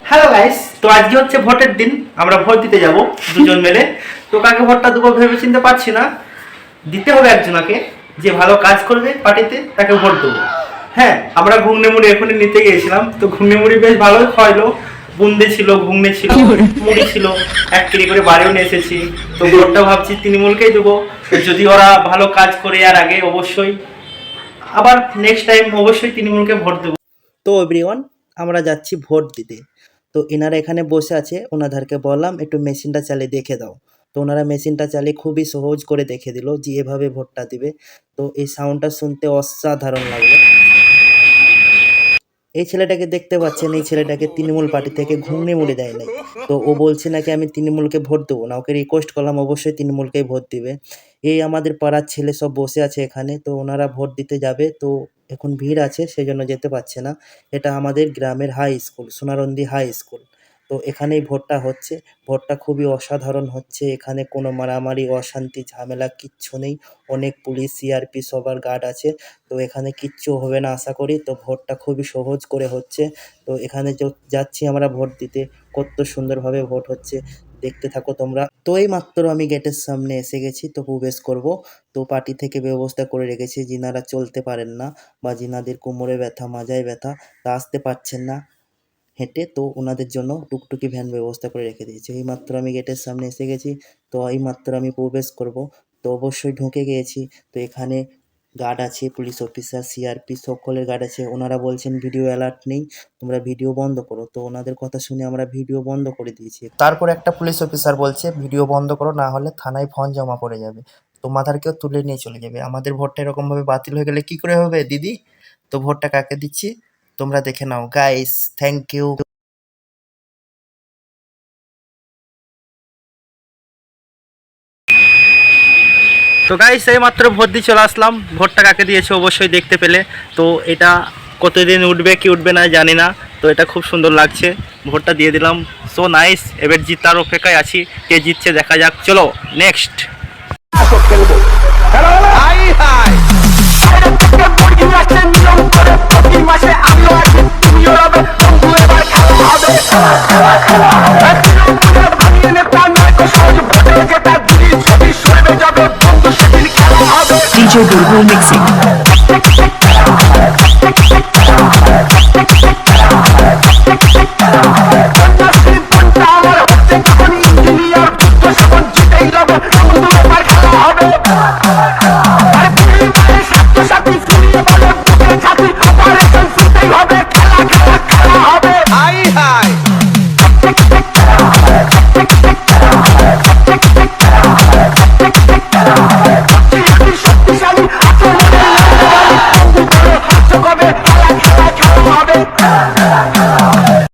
Hello guys, তো আজকে হচ্ছে ভোটের দিন। আমরা ভোট দিতে যাব দুজন মিলে। তো কাকে ভোটটা দেবো ভেবে চিনতে পারছি না। দিতে হবে একজনকে, যে ভালো কাজ করবে পার্টিতে তাকে ভোট দেবো। হ্যাঁ, আমরা ঘুগনি মুড়ি এখনই নিতে গিয়েছিলাম, তো ঘুগনি মুড়ি বেশ ভালোই খাওয়াইলো। বুন্দে ছিল, ঘুগনি ছিল, মুড়ি ছিল, 1 কেজি করে বাড়িও নিয়ে এসেছি। তো ভোটটা ভাবছি তৃণমূলকেই দেবো। যদি ওরা ভালো কাজ করে আর আগে অবশ্যই আবার নেক্সট টাইম অবশ্যই তৃণমূলকে ভোট দেবো। তো এভরিওয়ান, আমরা যাচ্ছি ভোট দিতে। তো এনারা এখানে বসে আছে, ওনাদেরকে বললাম একটু মেশিনটা চালিয়ে দেখে দাও। তো ওনারা মেশিনটা চালিয়ে খুবই সহজ করে দেখে দিল যে এভাবে ভোটটা দিবে। তো এই সাউন্ডটা শুনতে অসাধারণ লাগলো। এই ছেলেটাকে দেখতে পাচ্ছেন, এই ছেলেটাকে তৃণমূল পার্টি থেকে ঘুগনি মুড়ি দেয় নাই। তো ও বলছে নাকি আমি তৃণমূলকে ভোট দেবো না। ওকে রিকোয়েস্ট করলাম অবশ্যই তৃণমূলকেই ভোট দিবে। এই আমাদের পাড়ার ছেলে সব বসে আছে এখানে, তো ওনারা ভোট দিতে যাবে। তো এখন ভিড় আছে সেই জন্য যেতে পারছে না। এটা আমাদের গ্রামের হাই স্কুল, সোনারন্দি হাই স্কুল। তো এখানেই ভোটটা হচ্ছে। ভোটটা খুবই অসাধারণ হচ্ছে। এখানে কোনো মারামারি অশান্তি ঝামেলা কিচ্ছু নেই। অনেক পুলিশ সিআরপি সবার গার্ড আছে। তো এখানে কিচ্ছু হবে না আশা করি। তো ভোটটা খুবই সহজ করে হচ্ছে। তো এখানে যাচ্ছি আমরা ভোট দিতে। কত সুন্দরভাবে ভোট হচ্ছে, দেখতে থাকো তোমরা। তো এই মাত্র আমি গেটের সামনে এসে গেছি, তো প্রবেশ করব। তো পার্টি থেকে ব্যবস্থা করে রেখেছে, যিনারা চলতে পারেন না বা যিনাদের কোমরে ব্যথা মাজায় ব্যথা তা আসতে পারছেন না হেঁটে, তো ওনাদের জন্য টুকটুকি ভ্যান ব্যবস্থা করে রেখে দিয়েছে। এই মাত্র আমি গেটের সামনে এসে গেছি। তো এই মাত্র আমি প্রবেশ করব। তো অবশ্যই ঢুকে গিয়েছি। তো এখানে গার্ড আছে, পুলিশ অফিসার, সিআরপি সকলের গার্ড আছে। ওনারা বলছেন ভিডিও অ্যালার্ট নেই, তোমরা ভিডিও বন্ধ করো। তো ওনাদের কথা শুনে আমরা ভিডিও বন্ধ করে দিয়েছি। তারপর একটা পুলিশ অফিসার বলছে ভিডিও বন্ধ করো, না হলে থানায় ফোন জমা পড়ে যাবে, তোমাদেরকেও তুলে নিয়ে চলে যাবে। আমাদের ভোটটা এরকমভাবে বাতিল হয়ে গেলে কি করে হবে দিদি? তো ভোটটা কাকে দিচ্ছি তোমরা দেখে নাও গাইস। Thank you. তো গাইস, এই মাত্র ভোট দিয়ে চলে আসলাম। ভোটটা কাকে দিয়েছে অবশ্যই দেখতে পেলে। তো এটা কতদিন উঠবে কি উঠবে না জানি না। তো এটা খুব সুন্দর লাগছে, ভোটটা দিয়ে দিলাম। So nice. এবার জিতার অপেক্ষায় আছি, কে জিতছে দেখা যাক। চলো নেক্সট। DJ Gurgu Mixing.